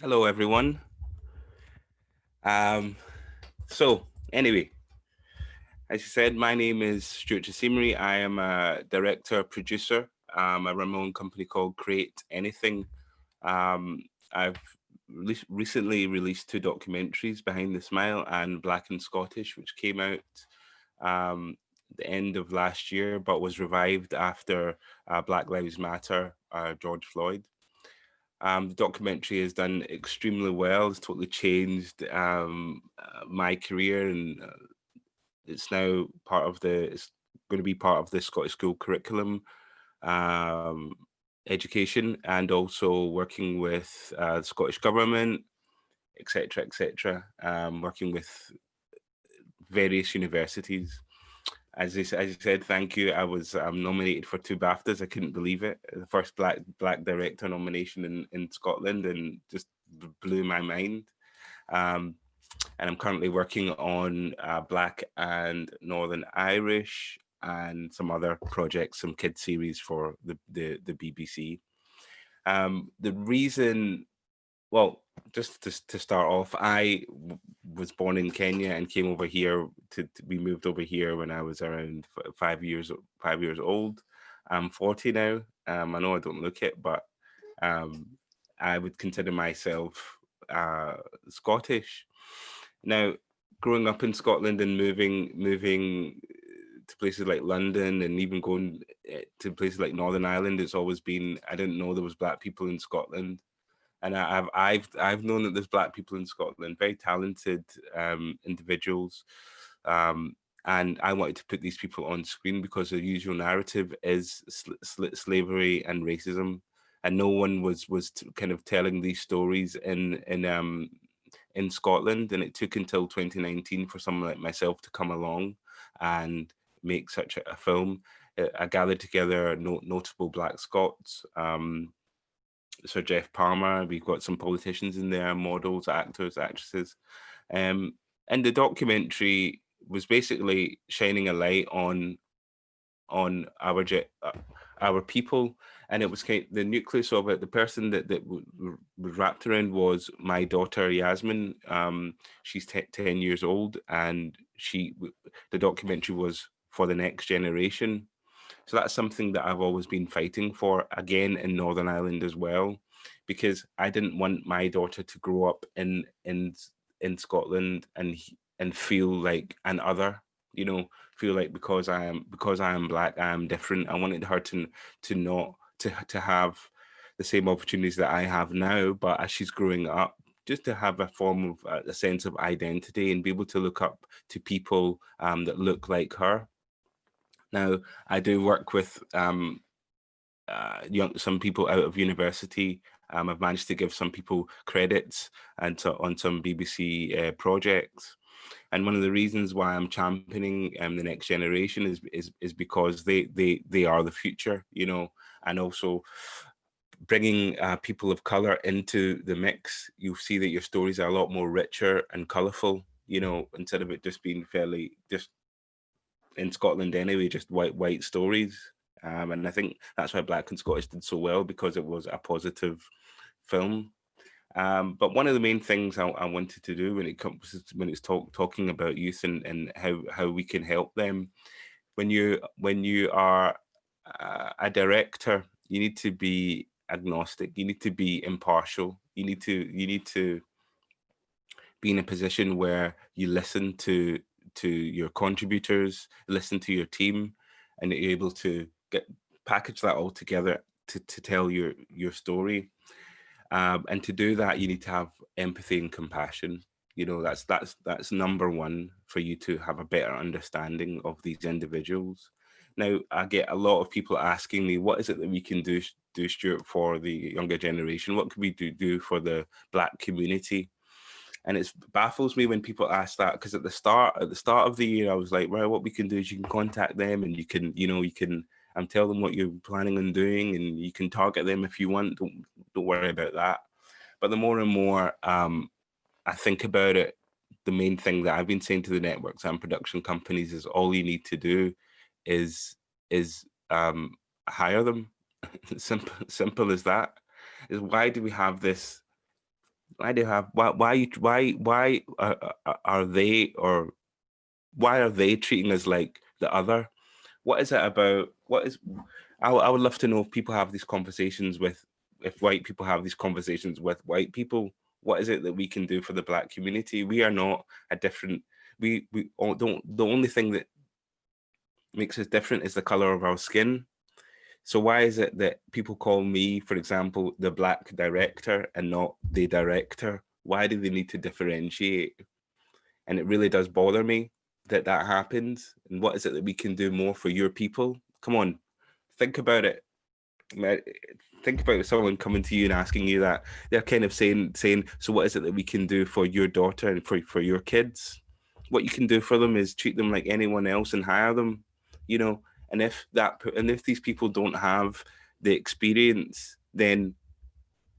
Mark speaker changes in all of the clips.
Speaker 1: Hello, everyone. Um, so, anyway, as you said, my name is Stewart Kyasimire. I am a director, producer. I run my own company called Create Anything. I've recently released two documentaries, Behind the Smile and Black and Scottish, which came out the end of last year, but was revived after Black Lives Matter, George Floyd. The documentary has done extremely well. It's totally changed my career, and it's now part of the. It's going to be part of the Scottish school curriculum, um, education, and also working with the Scottish government, etc., etc. Working with various universities. As you said, thank you. I was nominated for two BAFTAs. I couldn't believe it. The first black director nomination in Scotland, and just blew my mind. Um, and I'm currently working on Black and Northern Irish and some other projects, some kid series for the BBC. The reason, well, just to start off, was born in Kenya and came over here we moved over here when I was around 5 years old. I'm 40 now. I know I don't look it, but um, I would consider myself Scottish. Now, growing up in Scotland and moving to places like London and even going to places like Northern Ireland, it's always been, I didn't know there was black people in Scotland, and I've known that there's black people in Scotland, very talented individuals, um, and I wanted to put these people on screen because the usual narrative is slavery and racism, and no one was kind of telling these stories in Scotland, and it took until 2019 for someone like myself to come along and make such a film. I gathered together notable Black Scots. Sir Jeff Palmer. We've got some politicians in there, models, actors, actresses. And the documentary was basically shining a light on our people, and it was the nucleus of it. The person that was wrapped around was my daughter Yasmin. She's 10 years old, and the documentary was for the next generation. So that's something that I've always been fighting for, again in Northern Ireland as well, because I didn't want my daughter to grow up in Scotland and feel like an other, feel like because I am black, I am different. I wanted her to not to have the same opportunities that I have now, but as she's growing up, just to have a form of a sense of identity and be able to look up to people that look like her. Now, I do work with some people out of university. I've managed to give some people credits and on some BBC projects. And one of the reasons why I'm championing the next generation is because they are the future, and also bringing people of color into the mix. You'll see that your stories are a lot more richer and colorful, instead of it just being fairly just in Scotland anyway, just white stories. And I think that's why Black and Scottish did so well, because it was a positive film. But one of the main things I wanted to do when it's talking about youth and how we can help them, when you are a director, you need to be agnostic. You need to be impartial. You need to be in a position where you listen to your contributors, listen to your team, and that you're able to package that all together to tell your story. And to do that, you need to have empathy and compassion. That's number one for you to have a better understanding of these individuals. Now, I get a lot of people asking me, what is it that we can do, Stuart, for the younger generation? What can we do for the Black community? And it baffles me when people ask that, because at the start of the year, I was like, well, what we can do is you can contact them, and you can tell them what you're planning on doing, and you can target them if you want. Don't worry about that. But the more and more I think about it, the main thing that I've been saying to the networks and production companies is all you need to do is hire them. Simple as that. Is why do we have Why do you have are they, or why are they treating us like the other? What is it about? What is I would love to know if people have these conversations with, if white people have these conversations with white people. What is it that we can do for the Black community? We are not a different. We all don't. The only thing that makes us different is the color of our skin. So why is it that people call me, for example, the Black director and not the director? Why do they need to differentiate? And it really does bother me that that happens. And what is it that we can do more for your people? Come on, think about it. Think about someone coming to you and asking you that. They're kind of saying, so what is it that we can do for your daughter and for your kids? What you can do for them is treat them like anyone else and hire them, you know. And if these people don't have the experience, then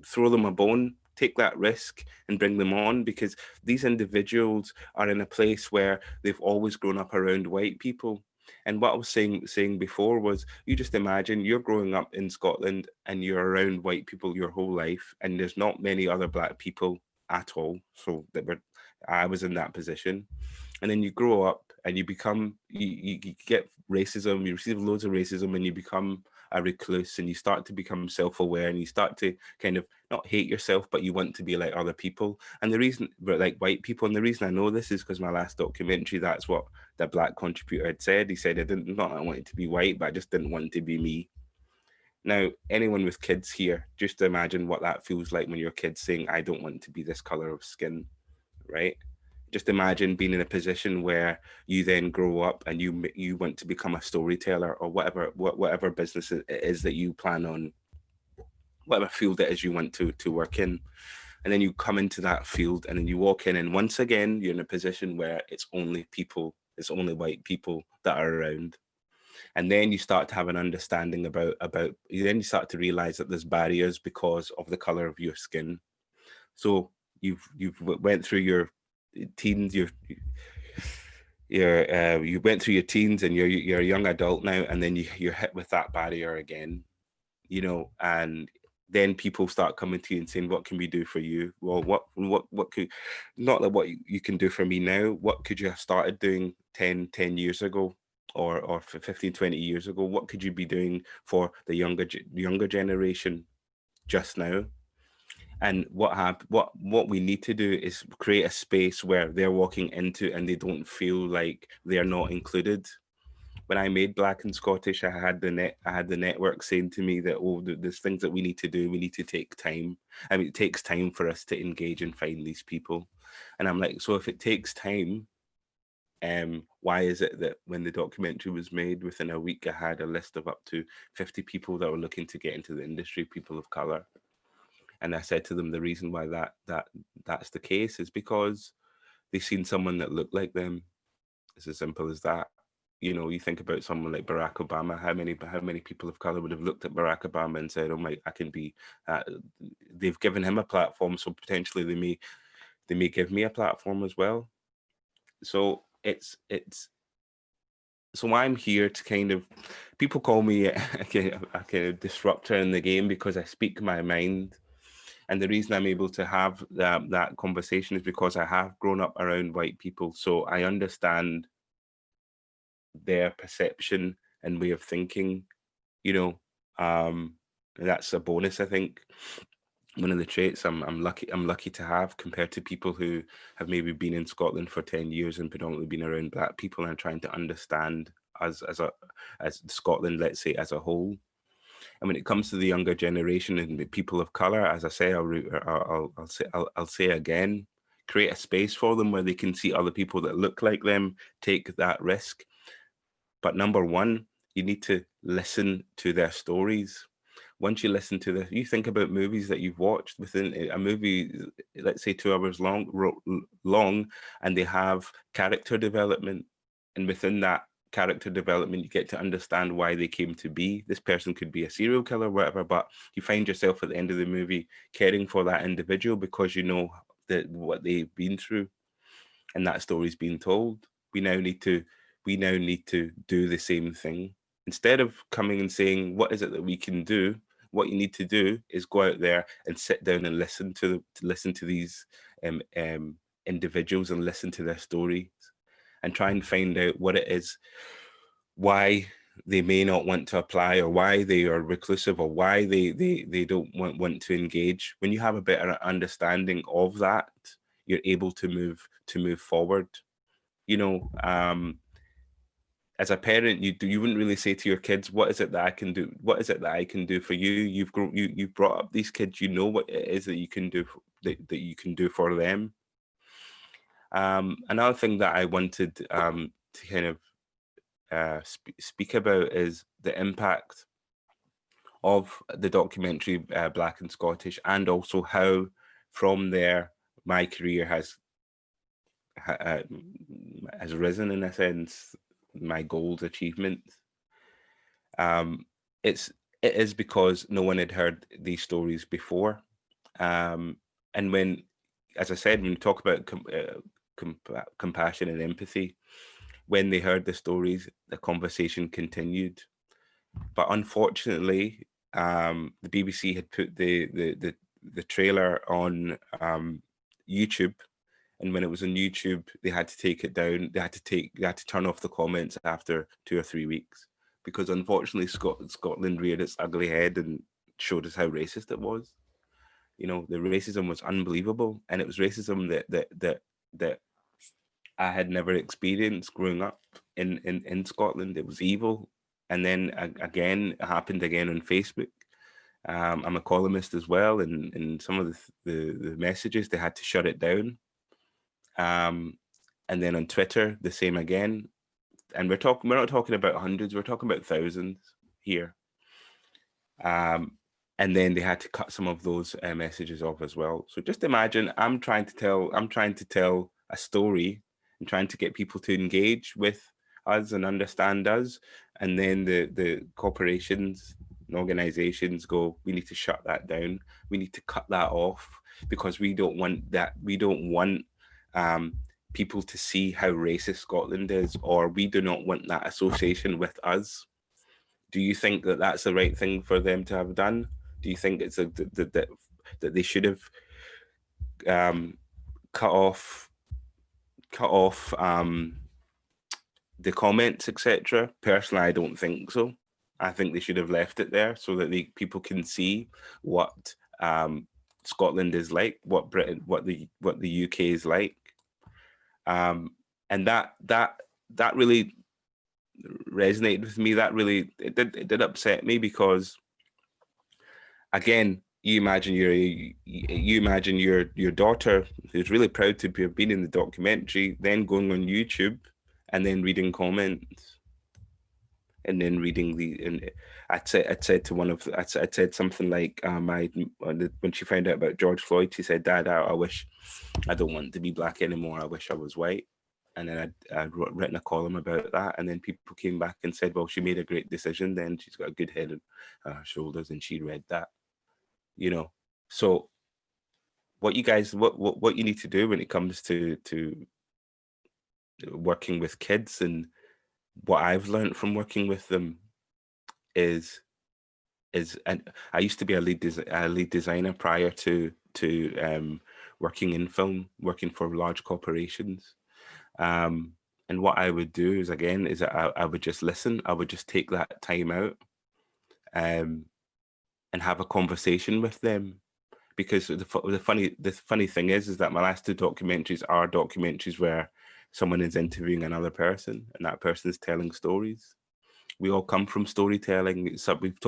Speaker 1: throw them a bone, take that risk and bring them on, because these individuals are in a place where they've always grown up around white people. And what I was saying before was, you just imagine you're growing up in Scotland and you're around white people your whole life, and there's not many other Black people at all. So I was in that position. And then you grow up and you become, you get racism, you receive loads of racism, and you become a recluse, and you start to become self-aware, and you start to kind of not hate yourself, but you want to be like other people. And the reason, but like white people, and the reason I know this is because my last documentary, that's what the Black contributor had said. He said, I didn't, not I wanted to be white, but I just didn't want to be me. Now, anyone with kids here, just imagine what that feels like when your kid's saying, I don't want to be this color of skin, right? Just imagine being in a position where you then grow up and you want to become a storyteller, or whatever business it is that you plan on, whatever field it is you want to work in. And then you come into that field and then you walk in, and once again you're in a position where it's only white people that are around. And then you start to have an understanding about then you start to realize that there's barriers because of the color of your skin. So you've went through your teens, you went through your teens, and you're a young adult now, and then you're hit with that barrier again, you know. And then people start coming to you and saying, what can we do for you? Well, what could, not that what you can do for me now, what could you have started doing 10 years ago, or 15, 20 years ago? What could you be doing for the younger generation just now? And what we need to do is create a space where they're walking into and they don't feel like they're not included. When I made Black and Scottish, I had the network saying to me that, oh, there's things that we need to do. We need to take time. I mean, it takes time for us to engage and find these people. And I'm like, so if it takes time, why is it that when the documentary was made, within a week, I had a list of up to 50 people that were looking to get into the industry, people of color? And I said to them, the reason why that's the case is because they've seen someone that looked like them. It's as simple as that. You know, you think about someone like Barack Obama. How many people of color would have looked at Barack Obama and said, "Oh my, I can be." They've given him a platform, so potentially they may give me a platform as well. So it's so I'm here to kind of, people call me a kind of disruptor in the game because I speak my mind. And the reason I'm able to have that conversation is because I have grown up around white people. So I understand their perception and way of thinking, you know. And that's a bonus, I think. One of the traits I'm lucky to have, compared to people who have maybe been in Scotland for 10 years and predominantly been around Black people and trying to understand us as Scotland, let's say, as a whole. And when it comes to the younger generation and the people of color, as I say, I'll say again, create a space for them where they can see other people that look like them, take that risk. But number one, you need to listen to their stories. Once you listen to this, you think about movies that you've watched. Within a movie, let's say 2 hours long, and they have character development. And within that character development, you get to understand why they came to be. This person could be a serial killer, whatever, but you find yourself at the end of the movie caring for that individual because you know that what they've been through, and that story's being told. We now need to do the same thing. Instead of coming and saying, what is it that we can do? what you need to do is go out there and sit down and listen to these individuals and listen to their stories and try and find out what it is, why they may not want to apply, or why they are reclusive, or why they don't want to engage. When you have a better understanding of that, you're able to move forward. You know, as a parent, you wouldn't really say to your kids, what is it that I can do? What is it that I can do for you? You've brought up these kids, you know what it is that you can do that you can do for them. Another thing that I wanted to kind of speak about is the impact of the documentary Black and Scottish, and also how from there my career has risen, in a sense, my goals, achievements. It is because no one had heard these stories before, and when, as I said, when we talk about compassion and empathy, when they heard the stories, the conversation continued. But unfortunately, the BBC had put the trailer on YouTube, and when it was on YouTube, they had to take it down. They had to turn off the comments after 2 or 3 weeks, because unfortunately, Scotland reared its ugly head and showed us how racist it was. You know, the racism was unbelievable, and it was racism that I had never experienced growing up in Scotland. It was evil. And then again, it happened again on Facebook. I'm a columnist as well, and some of the messages, they had to shut it down. And then on Twitter, the same again. And we're not talking about hundreds, we're talking about thousands here. And then they had to cut some of those messages off as well. So just imagine, I'm trying to tell a story and trying to get people to engage with us and understand us, and then the corporations and organizations go, we need to shut that down, we need to cut that off, because we don't want that, we don't want people to see how racist Scotland is, or we do not want that association with us. Do you think that that's the right thing for them to have done? Do you think it's that they should have cut off the comments, etc.? Personally, I don't think so. I think they should have left it there so that people can see what Scotland is like, what Britain, what the UK is like, and that really resonated with me. That really it did upset me, because again, you imagine your daughter, who's really proud to have been in the documentary, then going on YouTube and then reading comments, and then reading I'd said something like, when she found out about George Floyd, she said, "Dad, I wish I don't want to be Black anymore. I wish I was white." And then I'd written a column about that, and then people came back and said, "Well, she made a great decision. Then she's got a good head on her shoulders, and she read that." You know, so what you need to do when it comes to working with kids, and what I've learned from working with them is and I used to be a lead designer prior to working in film, working for large corporations. And what I would do is I would just listen. I would just take that time out and have a conversation with them. Because the funny thing is that my last 2 documentaries are documentaries where someone is interviewing another person, and that person is telling stories. We all come from storytelling. So we've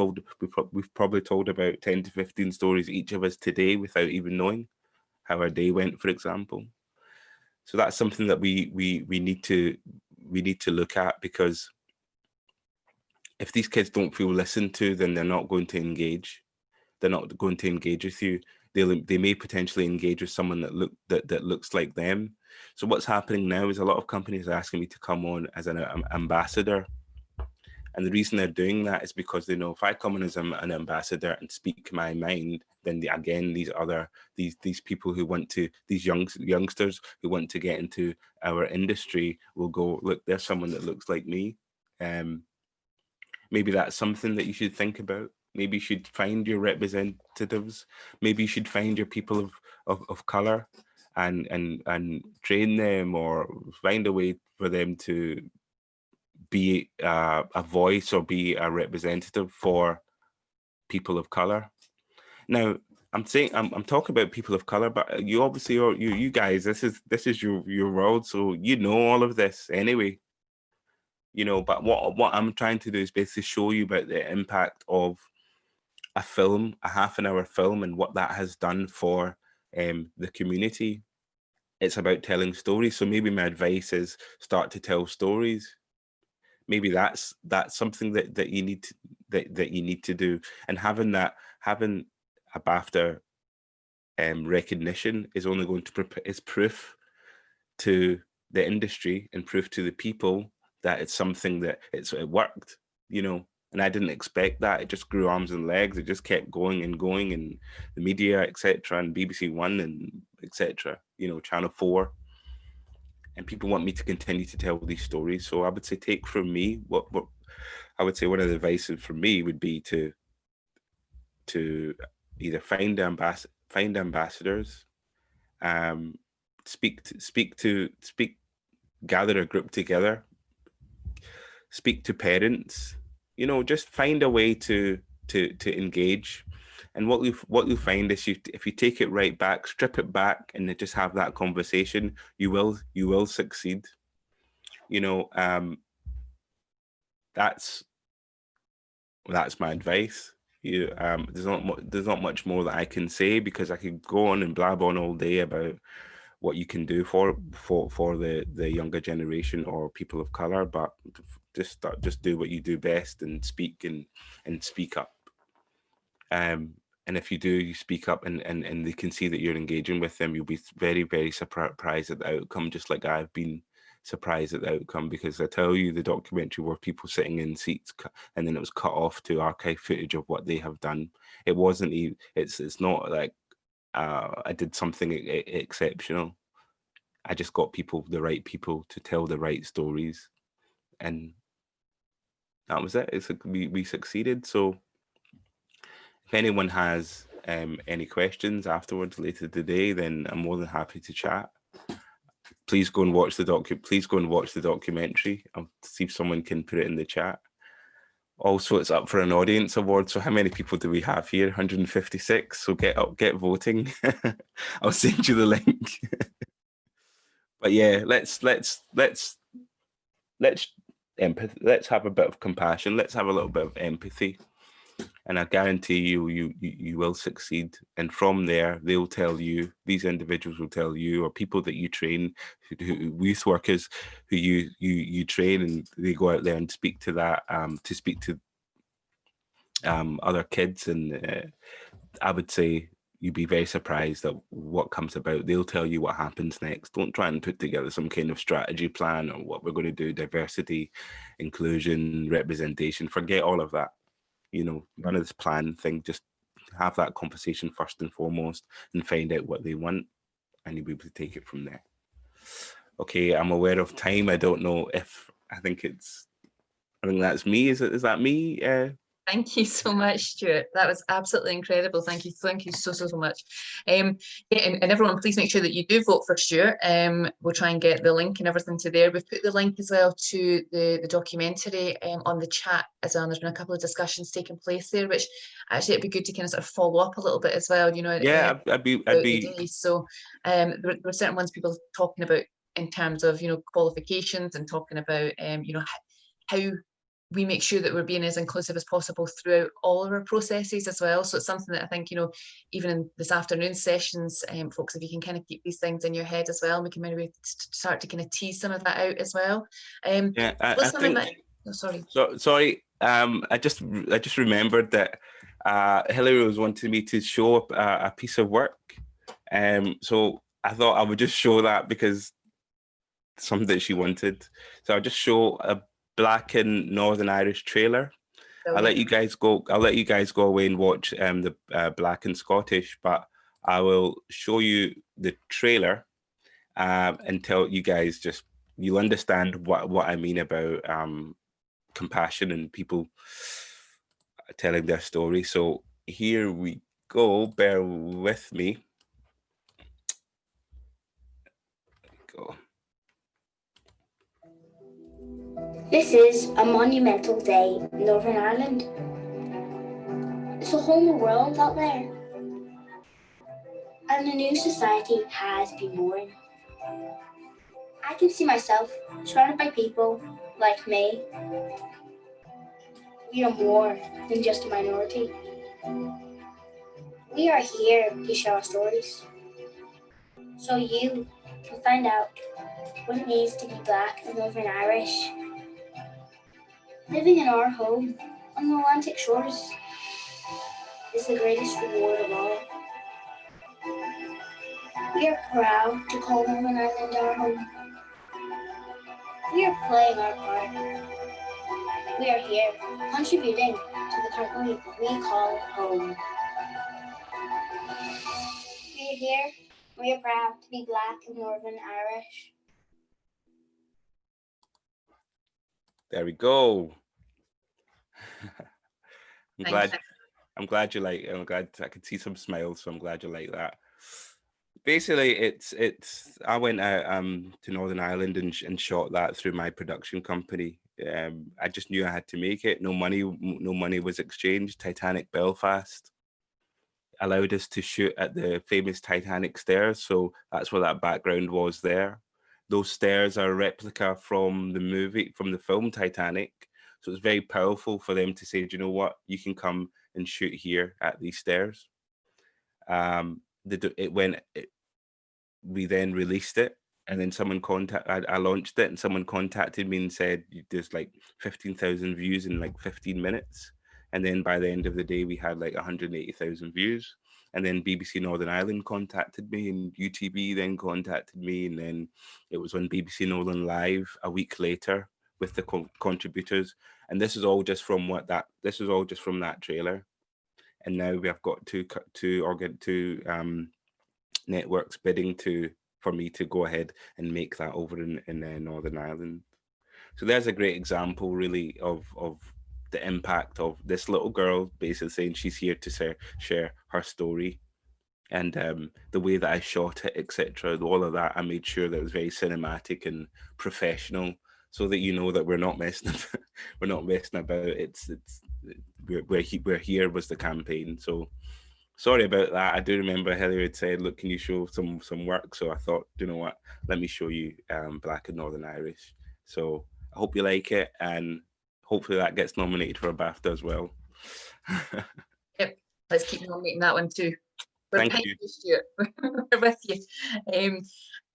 Speaker 1: probably told about 10 to 15 stories each of us today without even knowing how our day went, for example. So that's something that we need to look at, because if these kids don't feel listened to, then they're not going to engage. They're not going to engage with you. They may potentially engage with someone that looks like them. So what's happening now is a lot of companies are asking me to come on as an ambassador. And the reason they're doing that is because they know if I come in as an ambassador and speak my mind, then these people who want to, these youngsters who want to get into our industry will go, look, there's someone that looks like me. Maybe that's something that you should think about. Maybe you should find your representatives. Maybe you should find your people of color and train them, or find a way for them to be a voice or be a representative for people of color. Now, I'm talking about people of color, but you obviously are, you guys, this is your world, so you know all of this anyway. But what I'm trying to do is basically show you about the impact of a film, a half-an-hour film, and what that has done for the community. It's about telling stories. So maybe my advice is start to tell stories. Maybe that's something that you need to, that you need to do. And having a BAFTA recognition is only going to is proof to the industry and proof to the people that it's something that it worked, and I didn't expect that. It just grew arms and legs. It just kept going and going, and the media, etc., and BBC One and etc., Channel 4, and people want me to continue to tell these stories. So I would say, take from me what I would say one of the advice for me would be to either find ambassadors, gather a group together, speak to parents, just find a way to engage. And what you'll find is, if you take it right back, strip it back, and then just have that conversation, you will succeed. That's my advice. There's not much more that I can say, because I could go on and blab on all day about what you can do for the younger generation or people of color, but just do what you do best, and speak up. And if you do, you speak up, and they can see that you're engaging with them, you'll be very, very surprised at the outcome, just like I've been surprised at the outcome. Because I tell you, the documentary were people sitting in seats, and then it was cut off to archive footage of what they have done. It wasn't even, it's not like I did something exceptional. I just got the right people to tell the right stories, and that was it. We succeeded. So if anyone has any questions afterwards later today, then I'm more than happy to chat. Please go and watch the documentary. I'll see if someone can put it in the chat. Also, it's up for an audience award. So how many people do we have here? 156. So get voting. I'll send you the link. But yeah, let's have a bit of compassion. Let's have a little bit of empathy, and I guarantee you will succeed. And from there, they'll tell you, these individuals will tell you, or people that you train, youth workers who you train, and they go out there and speak to that, to speak to other kids. And I would say you'd be very surprised at what comes about. They'll tell you what happens next. Don't try and put together some kind of strategy plan or what we're going to do, diversity, inclusion, representation. Forget all of that. None of this plan thing. Just have that conversation first and foremost, and find out what they want, and you'll be able to take it from there. Okay, I'm aware of time. I don't know if I think that's me. Is that me?
Speaker 2: Thank you so much, Stuart. That was absolutely incredible. Thank you so much. Yeah, and everyone, please make sure that you do vote for Stuart. We'll try and get the link and everything to there. We've put the link as well to the documentary on the chat as well. There's been a couple of discussions taking place there, which actually it'd be good to kind of sort of follow up a little bit as well.
Speaker 1: Yeah, I'd be.
Speaker 2: So there were certain ones people talking about in terms of qualifications, and talking about how we make sure that we're being as inclusive as possible throughout all of our processes as well. So it's something that I think, even in this afternoon sessions, folks, if you can kind of keep these things in your head as well, we can maybe start to kind of tease some of that out as well.
Speaker 1: Yeah, I think.
Speaker 2: Sorry.
Speaker 1: Sorry. I just remembered that Hilary was wanting me to show up a piece of work. So I thought I would just show that, because something that she wanted. So I'll just show a Black and Northern Irish trailer. I'll let you guys go away and watch the Black and Scottish, but I will show you the trailer and tell you guys, you'll understand what I mean about compassion and people telling their story. So here we go. Bear with me. Go.
Speaker 3: This is a monumental day in Northern Ireland. It's a whole new world out there. And a new society has been born. I can see myself surrounded by people like me. We are more than just a minority. We are here to share our stories, so you can find out what it means to be Black and Northern Irish. Living in our home on the Atlantic shores is the greatest reward of all. We are proud to call Northern Ireland our home. We are playing our part. We are here, contributing to the country we call home. We are here. We are proud to be Black and Northern Irish.
Speaker 1: There we go.
Speaker 2: Thank you.
Speaker 1: I'm glad you like. I'm glad I could see some smiles. So I'm glad you like that. Basically, it's. I went out to Northern Ireland and shot that through my production company. I just knew I had to make it. No money was exchanged. Titanic Belfast allowed us to shoot at the famous Titanic stairs, so that's what that background was there. Those stairs are a replica from the film Titanic. So it's very powerful for them to say, do you know what? You can come and shoot here at these stairs. We then released it, and then I launched it, and someone contacted me and said there's like 15,000 views in like 15 minutes. And then by the end of the day, we had like 180,000 views. And then BBC Northern Ireland contacted me, and UTB then contacted me, and then it was on BBC Northern Live a week later with the contributors. And this is all just from that trailer. And now we have got two networks bidding for me to go ahead and make that over in Northern Ireland. So there's a great example, really, of the impact of this little girl basically saying she's here to share her story, and the way that I shot it, etc. All of that, I made sure that it was very cinematic and professional, so that you know that we're not messing about. We're here was the campaign. So sorry about that. I do remember Hilary had said, look, can you show some work? So I thought, you know what, let me show you Black and Northern Irish. So I hope you like it, and hopefully that gets nominated for a BAFTA as well.
Speaker 2: Yep, let's keep nominating that one too.
Speaker 1: Thank you,
Speaker 2: Stuart. We're with you.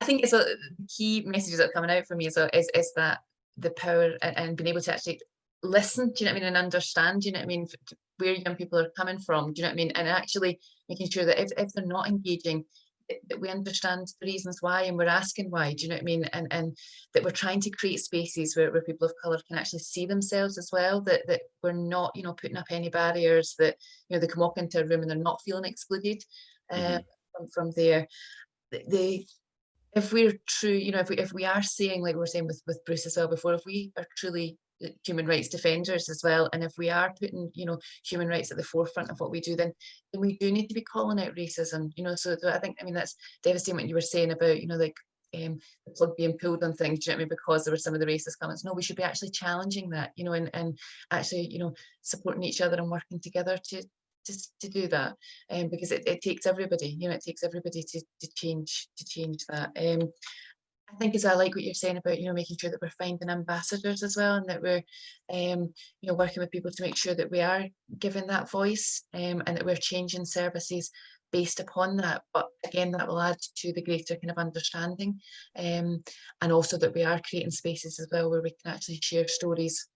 Speaker 2: I think it's the key messages that are coming out for me is that the power and being able to actually listen, do you know what I mean, and understand, do you know what I mean, where young people are coming from, do you know what I mean, and actually making sure that if they're not engaging, that we understand the reasons why, and we're asking why, do you know what I mean, and that we're trying to create spaces where people of colour can actually see themselves as well, that we're not, you know, putting up any barriers, that, you know, they can walk into a room and they're not feeling excluded from there. If we're true, you know, if we are saying, like we were saying with Bruce as well before, if we are truly human rights defenders as well, and if we are putting, you know, human rights at the forefront of what we do, then we do need to be calling out racism, you know. So I think, I mean, that's devastating what you were saying about, you know, like the plug being pulled on things, do you know what I mean, because there were some of the racist comments. No, we should be actually challenging that, you know, and actually, you know, supporting each other and working together to do that, because it takes everybody, you know, it takes everybody to change that. I think I like what you're saying about, you know, making sure that we're finding ambassadors as well, and that we're, you know, working with people to make sure that we are giving that voice, and that we're changing services based upon that. But again, that will add to the greater kind of understanding, and also that we are creating spaces as well where we can actually share stories,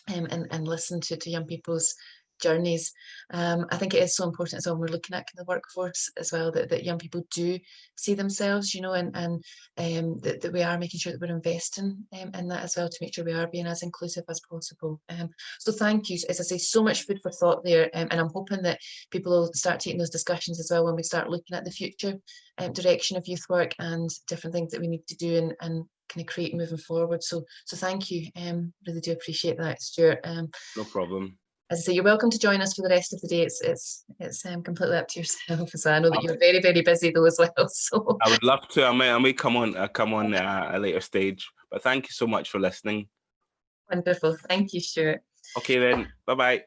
Speaker 2: and listen to young people's journeys. I think it is so important as well when we're looking at the workforce as well, that young people do see themselves, you know, and that we are making sure that we're investing in that as well, to make sure we are being as inclusive as possible. So thank you, as I say, so much food for thought there, and I'm hoping that people will start taking those discussions as well when we start looking at the future direction of youth work and different things that we need to do and kind of create moving forward. So thank you. Really do appreciate that, Stuart.
Speaker 1: No problem.
Speaker 2: as I say, you're welcome to join us for the rest of the day. It's completely up to yourself. So I know that you're very, very busy though as well. So
Speaker 1: I would love to. I may come on a later stage. But thank you so much for listening.
Speaker 2: Wonderful. Thank you, Stuart.
Speaker 1: Okay then. Bye-bye.